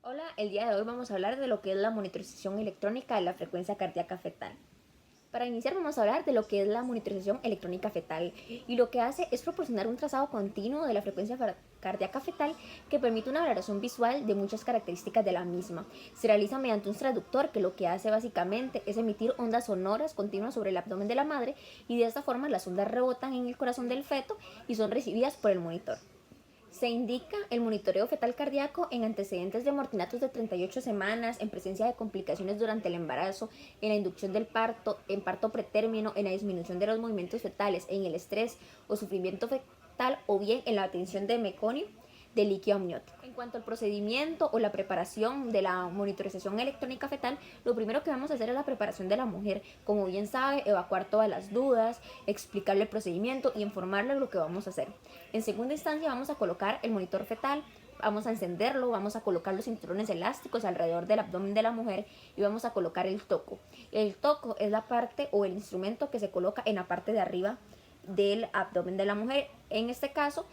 Hola, el día de hoy vamos a hablar de lo que es la monitorización electrónica de la frecuencia cardíaca fetal. Para iniciar vamos a hablar de lo que es la monitorización electrónica fetal y lo que hace es proporcionar un trazado continuo de la frecuencia cardíaca fetal que permite una valoración visual de muchas características de la misma. Se realiza mediante un traductor que lo que hace básicamente es emitir ondas sonoras continuas sobre el abdomen de la madre y de esta forma las ondas rebotan en el corazón del feto y son recibidas por el monitor. Se indica el monitoreo fetal cardíaco en antecedentes de mortinatos de 38 semanas, en presencia de complicaciones durante el embarazo, en la inducción del parto, en parto pretérmino, en la disminución de los movimientos fetales, en el estrés o sufrimiento fetal o bien en la obtención de meconio de líquido amniótico. En cuanto al procedimiento o la preparación de la monitorización electrónica fetal, lo primero que vamos a hacer es la preparación de la mujer. Como bien sabe, evacuar todas las dudas, explicarle el procedimiento y informarle lo que vamos a hacer. En segunda instancia vamos a colocar el monitor fetal, vamos a encenderlo, vamos a colocar los cinturones elásticos alrededor del abdomen de la mujer y vamos a colocar el toco. El toco es la parte o el instrumento que se coloca en la parte de arriba del abdomen de la mujer. En este caso,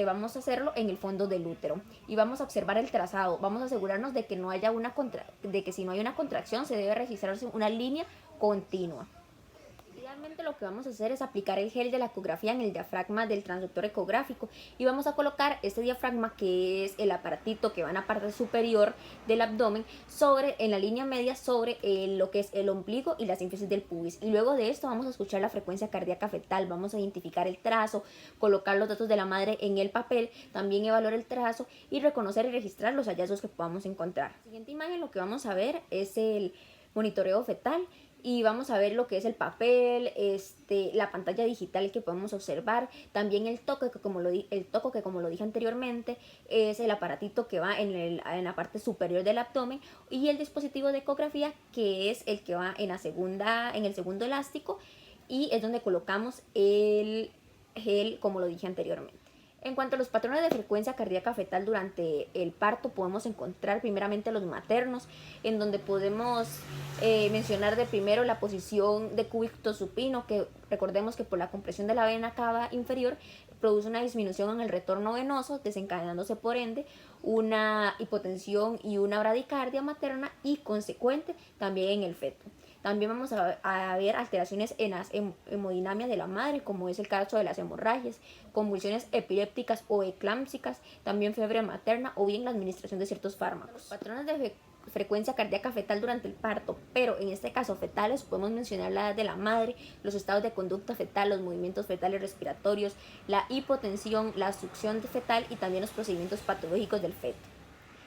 vamos a hacerlo en el fondo del útero y vamos a observar el trazado. Vamos a asegurarnos de que no haya de que si no hay una contracción se debe registrarse una línea continua. Idealmente lo que vamos a hacer es aplicar el gel de la ecografía en el diafragma del transductor ecográfico y vamos a colocar este diafragma, que es el aparatito que va en la parte superior del abdomen, en la línea media sobre lo que es el ombligo y la sínfisis del pubis. Y luego de esto vamos a escuchar la frecuencia cardíaca fetal, vamos a identificar el trazo, colocar los datos de la madre en el papel, también evaluar el trazo y reconocer y registrar los hallazgos que podamos encontrar. La siguiente imagen lo que vamos a ver es el monitoreo fetal y vamos a ver lo que es el papel, la pantalla digital que podemos observar, también el toco que como lo dije anteriormente es el aparatito que va en la parte superior del abdomen y el dispositivo de ecografía que es el que va en el segundo elástico y es donde colocamos el gel como lo dije anteriormente. En cuanto a los patrones de frecuencia cardíaca fetal durante el parto, podemos encontrar primeramente los maternos, en donde podemos mencionar de primero la posición de cúbito supino, que recordemos que por la compresión de la vena cava inferior produce una disminución en el retorno venoso, desencadenándose por ende una hipotensión y una bradicardia materna y consecuente también en el feto. También vamos a ver alteraciones en la hemodinamia de la madre, como es el caso de las hemorragias, convulsiones epilépticas o eclámpsicas, también fiebre materna o bien la administración de ciertos fármacos. Los patrones de frecuencia cardíaca fetal durante el parto, pero en este caso fetales, podemos mencionar la edad de la madre, los estados de conducta fetal, los movimientos fetales respiratorios, la hipotensión, la succión fetal y también los procedimientos patológicos del feto.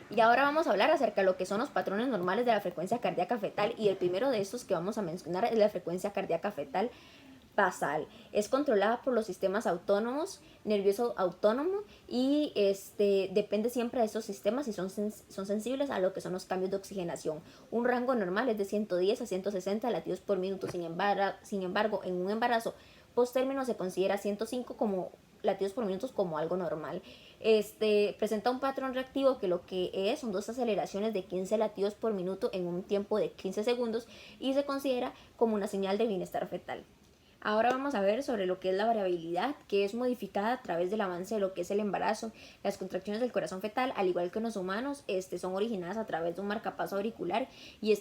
Y ahora vamos a hablar acerca de lo que son los patrones normales de la frecuencia cardíaca fetal y el primero de estos que vamos a mencionar es la frecuencia cardíaca fetal basal. Es controlada por los sistemas autónomos, nervioso autónomo y depende siempre de estos sistemas y son sensibles a lo que son los cambios de oxigenación. Un rango normal es de 110 a 160 latidos por minuto. Sin embargo, en un embarazo post-término se considera 105 como latidos por minuto como algo normal. Presenta un patrón reactivo que lo que es son dos aceleraciones de 15 latidos por minuto en un tiempo de 15 segundos y se considera como una señal de bienestar fetal. Ahora vamos a ver sobre lo que es la variabilidad, que es modificada a través del avance de lo que es el embarazo. Las contracciones del corazón fetal, al igual que en los humanos, son originadas a través de un marcapaso auricular y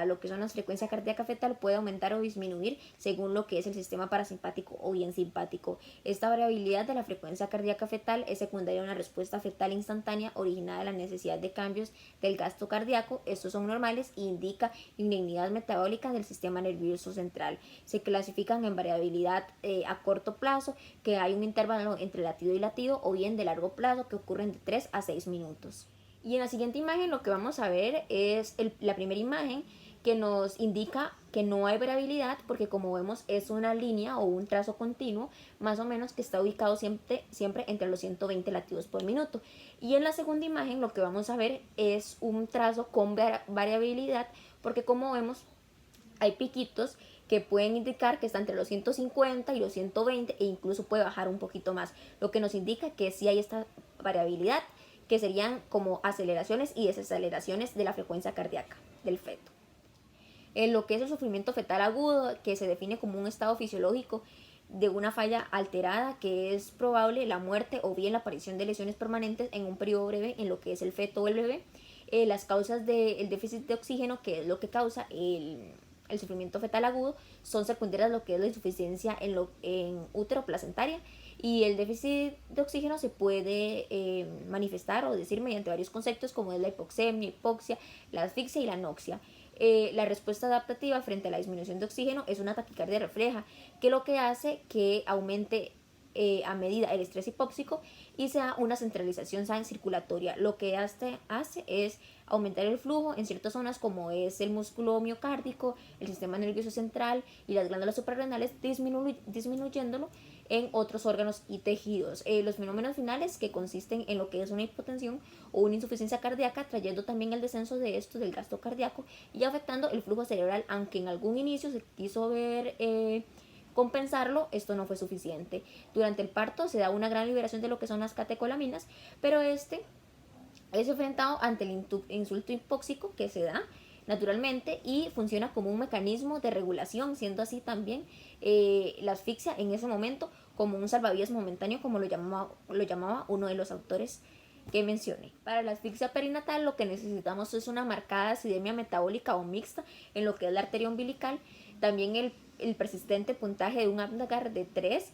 lo que son las frecuencias cardíacas fetal puede aumentar o disminuir según lo que es el sistema parasimpático o bien simpático. Esta variabilidad de la frecuencia cardíaca fetal es secundaria a una respuesta fetal instantánea originada de la necesidad de cambios del gasto cardíaco. Estos son normales e indica indignidad metabólica del sistema nervioso central. Se clasifican en variabilidad a corto plazo, que hay un intervalo entre latido y latido, o bien de largo plazo, que ocurren de 3 a 6 minutos. Y en la siguiente imagen lo que vamos a ver es la primera imagen que nos indica que no hay variabilidad porque como vemos es una línea o un trazo continuo más o menos que está ubicado siempre entre los 120 latidos por minuto. Y en la segunda imagen lo que vamos a ver es un trazo con variabilidad porque como vemos hay piquitos que pueden indicar que está entre los 150 y los 120 e incluso puede bajar un poquito más, lo que nos indica que sí hay esta variabilidad, que serían como aceleraciones y desaceleraciones de la frecuencia cardíaca del feto. Lo que es el sufrimiento fetal agudo, que se define como un estado fisiológico de una falla alterada, que es probable la muerte o bien la aparición de lesiones permanentes en un periodo breve en lo que es el feto o el bebé. Las causas del déficit de oxígeno, que es lo que causa el sufrimiento fetal agudo, son secundarias a lo que es la insuficiencia en útero placentaria, y el déficit de oxígeno se puede manifestar o decir mediante varios conceptos, como es la hipoxemia, hipoxia, la asfixia y la anoxia. La respuesta adaptativa frente a la disminución de oxígeno es una taquicardia refleja, que lo que hace que aumente a medida el estrés hipóxico y sea una centralización circulatoria. Lo que hace es aumentar el flujo en ciertas zonas, como es el músculo miocárdico, el sistema nervioso central y las glándulas suprarrenales, disminuyéndolo en otros órganos y tejidos. Los fenómenos finales, que consisten en lo que es una hipotensión o una insuficiencia cardíaca, trayendo también el descenso de esto del gasto cardíaco y afectando el flujo cerebral, aunque en algún inicio se quiso ver compensarlo, esto no fue suficiente. Durante el parto se da una gran liberación de lo que son las catecolaminas, pero este es enfrentado ante el insulto hipóxico que se da naturalmente y funciona como un mecanismo de regulación, siendo así también la asfixia en ese momento como un salvavidas momentáneo, como lo llamaba uno de los autores que mencioné. Para la asfixia perinatal lo que necesitamos es una marcada acidemia metabólica o mixta en lo que es la arteria umbilical, también el persistente puntaje de un Apgar de 3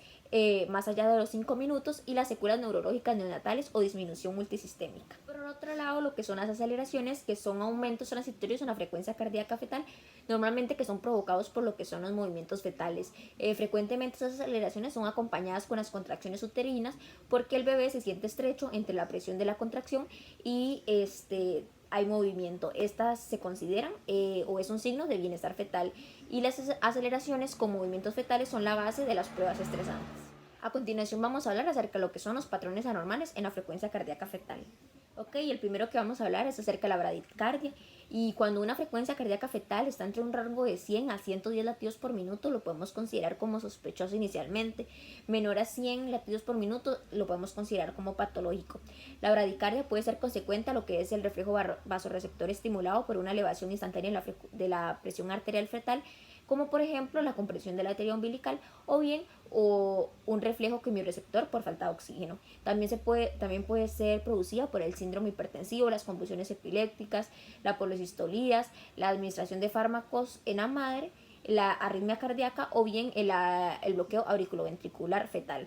más allá de los 5 minutos, y las secuelas neurológicas neonatales o disminución multisistémica. Por otro lado, lo que son las aceleraciones, que son aumentos transitorios en la frecuencia cardíaca fetal, normalmente que son provocados por lo que son los movimientos fetales. Frecuentemente esas aceleraciones son acompañadas con las contracciones uterinas, porque el bebé se siente estrecho entre la presión de la contracción y hay movimiento. Estas se consideran o es un signo de bienestar fetal, y las aceleraciones con movimientos fetales son la base de las pruebas estresantes. A continuación vamos a hablar acerca de lo que son los patrones anormales en la frecuencia cardíaca fetal. Ok, el primero que vamos a hablar es acerca de la bradicardia, y cuando una frecuencia cardíaca fetal está entre un rango de 100 a 110 latidos por minuto lo podemos considerar como sospechoso inicialmente. Menor a 100 latidos por minuto lo podemos considerar como patológico. La bradicardia puede ser consecuente a lo que es el reflejo vasoreceptor estimulado por una elevación instantánea de la presión arterial fetal, como por ejemplo la compresión de la arteria umbilical, o bien un reflejo quimiorreceptor por falta de oxígeno. También puede ser producida por el síndrome hipertensivo, las convulsiones epilépticas, la polisistolías, la administración de fármacos en la madre, la arritmia cardíaca o bien el bloqueo auriculoventricular fetal.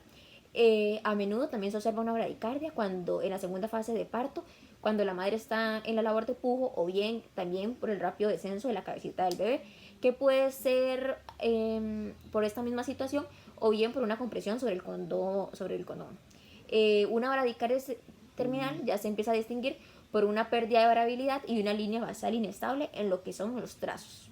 A menudo también se observa una bradicardia cuando en la segunda fase de parto, cuando la madre está en la labor de pujo, o bien también por el rápido descenso de la cabecita del bebé, que puede ser por esta misma situación o bien por una compresión sobre el condón. Una bradicardia terminal ya se empieza a distinguir por una pérdida de variabilidad y una línea basal inestable en lo que son los trazos.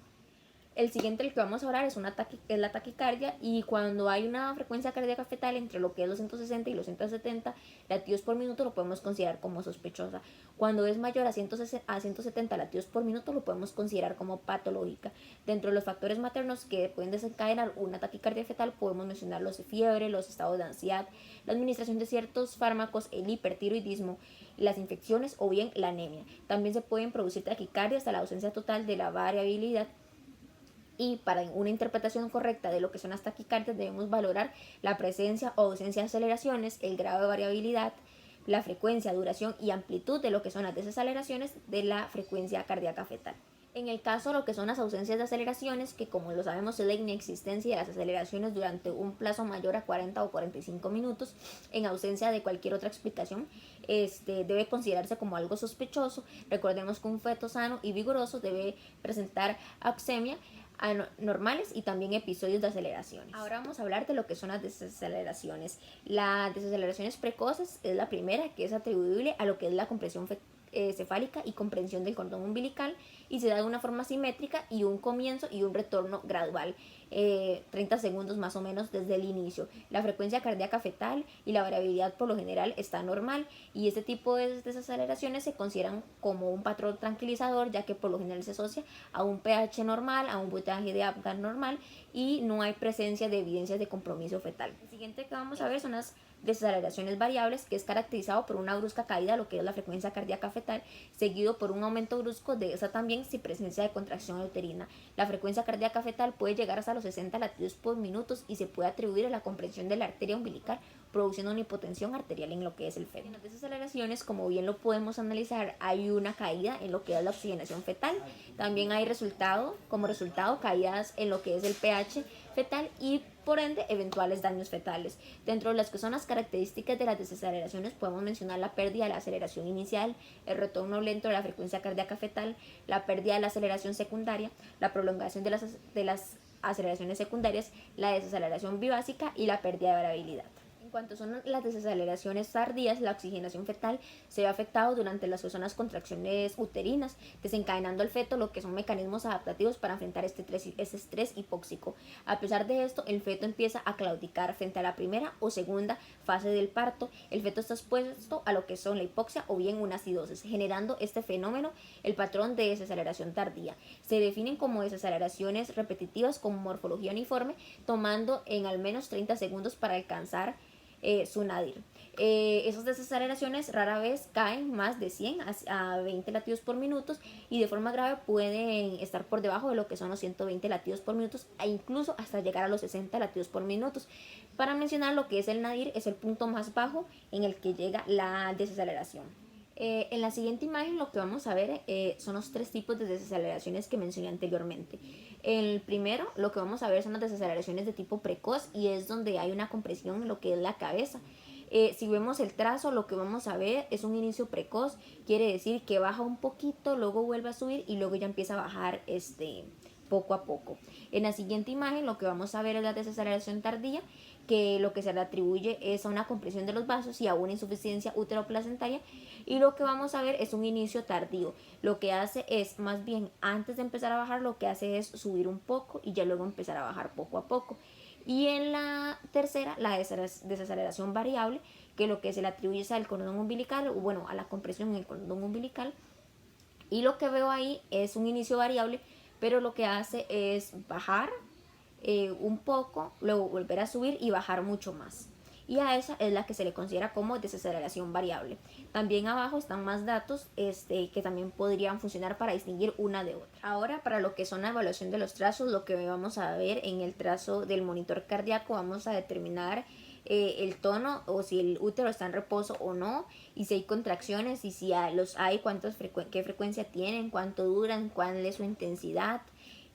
El siguiente del que vamos a hablar es la taquicardia, y cuando hay una frecuencia cardíaca fetal entre lo que es los 160 y los 170 latidos por minuto lo podemos considerar como sospechosa. Cuando es mayor a 170 latidos por minuto lo podemos considerar como patológica. Dentro de los factores maternos que pueden desencadenar una taquicardia fetal podemos mencionar los de fiebre, los estados de ansiedad, la administración de ciertos fármacos, el hipertiroidismo, las infecciones o bien la anemia. También se pueden producir taquicardias hasta la ausencia total de la variabilidad. Y para una interpretación correcta de lo que son las taquicardias debemos valorar la presencia o ausencia de aceleraciones, el grado de variabilidad, la frecuencia, duración y amplitud de lo que son las desaceleraciones de la frecuencia cardíaca fetal. En el caso de lo que son las ausencias de aceleraciones, que como lo sabemos es la inexistencia de las aceleraciones durante un plazo mayor a 40 o 45 minutos, en ausencia de cualquier otra explicación, debe considerarse como algo sospechoso. Recordemos que un feto sano y vigoroso debe presentar auxemia normales y también episodios de aceleraciones. Ahora vamos a hablar de lo que son las desaceleraciones. Las desaceleraciones precoces es la primera, que es atribuible a lo que es la compresión cefálica y comprensión del cordón umbilical, y se da de una forma simétrica y un comienzo y un retorno gradual, 30 segundos más o menos desde el inicio. La frecuencia cardíaca fetal y la variabilidad por lo general está normal, y este tipo de desaceleraciones se consideran como un patrón tranquilizador, ya que por lo general se asocia a un pH normal, a un voltaje de Apgar normal, y no hay presencia de evidencias de compromiso fetal. El siguiente que vamos a ver son las desaceleraciones variables, que es caracterizado por una brusca caída de lo que es la frecuencia cardíaca fetal, seguido por un aumento brusco de esa también sin presencia de contracción uterina. La frecuencia cardíaca fetal puede llegar hasta los 60 latidos por minuto y se puede atribuir a la compresión de la arteria umbilical, produciendo una hipotensión arterial en lo que es el feto. En las desaceleraciones, como bien lo podemos analizar, hay una caída en lo que es la oxigenación fetal. También hay como resultado caídas en lo que es el pH fetal y por ende eventuales daños fetales. Dentro de las que son las características de las desaceleraciones podemos mencionar la pérdida de la aceleración inicial, el retorno lento de la frecuencia cardíaca fetal, la pérdida de la aceleración secundaria, la prolongación de las aceleraciones secundarias, la desaceleración bibásica y la pérdida de variabilidad. En cuanto son las desaceleraciones tardías, la oxigenación fetal se ve afectado durante las contracciones uterinas, desencadenando al feto lo que son mecanismos adaptativos para enfrentar este estrés hipóxico. A pesar de esto, el feto empieza a claudicar frente a la primera o segunda fase del parto. El feto está expuesto a lo que son la hipoxia o bien una acidosis, generando este fenómeno el patrón de desaceleración tardía. Se definen como desaceleraciones repetitivas con morfología uniforme, tomando en al menos 30 segundos para alcanzar su nadir. Esas desaceleraciones rara vez caen más de 100 a 20 latidos por minuto y de forma grave pueden estar por debajo de lo que son los 120 latidos por minuto e incluso hasta llegar a los 60 latidos por minuto. Para mencionar lo que es el nadir, es el punto más bajo en el que llega la desaceleración. En la siguiente imagen lo que vamos a ver son los tres tipos de desaceleraciones que mencioné anteriormente. El primero, lo que vamos a ver son las desaceleraciones de tipo precoz y es donde hay una compresión en lo que es la cabeza. Si vemos el trazo, lo que vamos a ver es un inicio precoz, quiere decir que baja un poquito, luego vuelve a subir y luego ya empieza a bajar poco a poco. En la siguiente imagen lo que vamos a ver es la desaceleración tardía, que lo que se le atribuye es a una compresión de los vasos y a una insuficiencia uteroplacentaria, y lo que vamos a ver es un inicio tardío. Lo que hace es, más bien, antes de empezar a bajar, lo que hace es subir un poco y ya luego empezar a bajar poco a poco. Y en la tercera, la desaceleración variable, que lo que se le atribuye es al cordón umbilical, o bueno, a la compresión en el cordón umbilical. Y lo que veo ahí es un inicio variable, pero lo que hace es bajar un poco, luego volver a subir y bajar mucho más. Y a esa es la que se le considera como desaceleración variable. También abajo están más datos que también podrían funcionar para distinguir una de otra. Ahora, para lo que son la evaluación de los trazos, lo que vamos a ver en el trazo del monitor cardíaco, vamos a determinar el tono o si el útero está en reposo o no, y si hay contracciones y si los hay, qué frecuencia tienen, cuánto duran, cuál es su intensidad,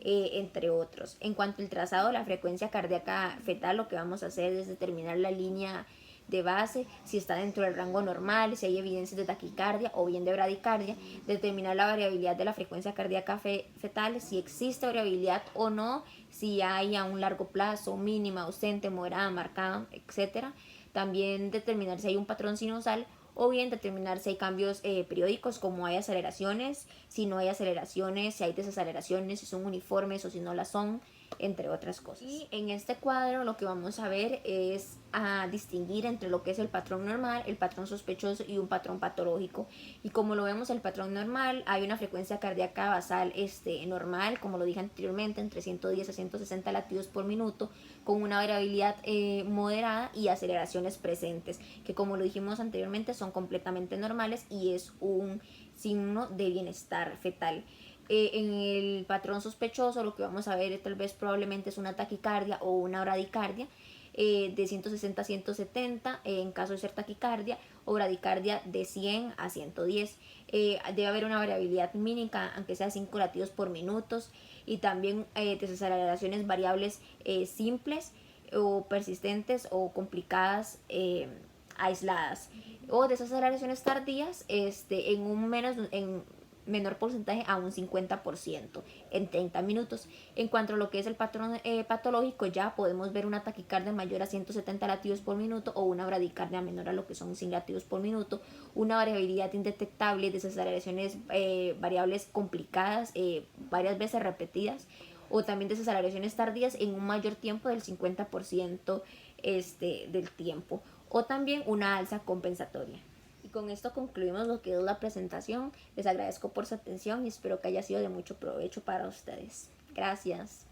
entre otros. En cuanto al trazado de la frecuencia cardíaca fetal, lo que vamos a hacer es determinar la línea de base, si está dentro del rango normal, si hay evidencias de taquicardia o bien de bradicardia, determinar la variabilidad de la frecuencia cardíaca fetal, si existe variabilidad o no, si hay a un largo plazo, mínima, ausente, moderada, marcada, etc. También determinar si hay un patrón sinusal o bien determinar si hay cambios periódicos, como hay aceleraciones, si no hay aceleraciones, si hay desaceleraciones, si son uniformes o si no las son, entre otras cosas. Y en este cuadro lo que vamos a ver es a distinguir entre lo que es el patrón normal, el patrón sospechoso y un patrón patológico. Y como lo vemos, el patrón normal, hay una frecuencia cardíaca basal normal, como lo dije anteriormente, entre 110 a 160 latidos por minuto, con una variabilidad moderada y aceleraciones presentes, que como lo dijimos anteriormente son completamente normales y es un signo de bienestar fetal. En el patrón sospechoso lo que vamos a ver tal vez probablemente es una taquicardia o una bradicardia de 160 a 170 en caso de ser taquicardia, o bradicardia de 100 a 110. Debe haber una variabilidad mínima, aunque sea 5 latidos por minuto, y también desaceleraciones variables simples o persistentes o complicadas aisladas, o desaceleraciones tardías en menor porcentaje a un 50% en 30 minutos. En cuanto a lo que es el patrón patológico, ya podemos ver una taquicardia mayor a 170 latidos por minuto o una bradicardia menor a lo que son 100 latidos por minuto, una variabilidad indetectable, desaceleraciones variables complicadas varias veces repetidas, o también desaceleraciones tardías en un mayor tiempo del 50% del tiempo, o también una alza compensatoria. Y con esto concluimos lo que es la presentación. Les agradezco por su atención y espero que haya sido de mucho provecho para ustedes. Gracias.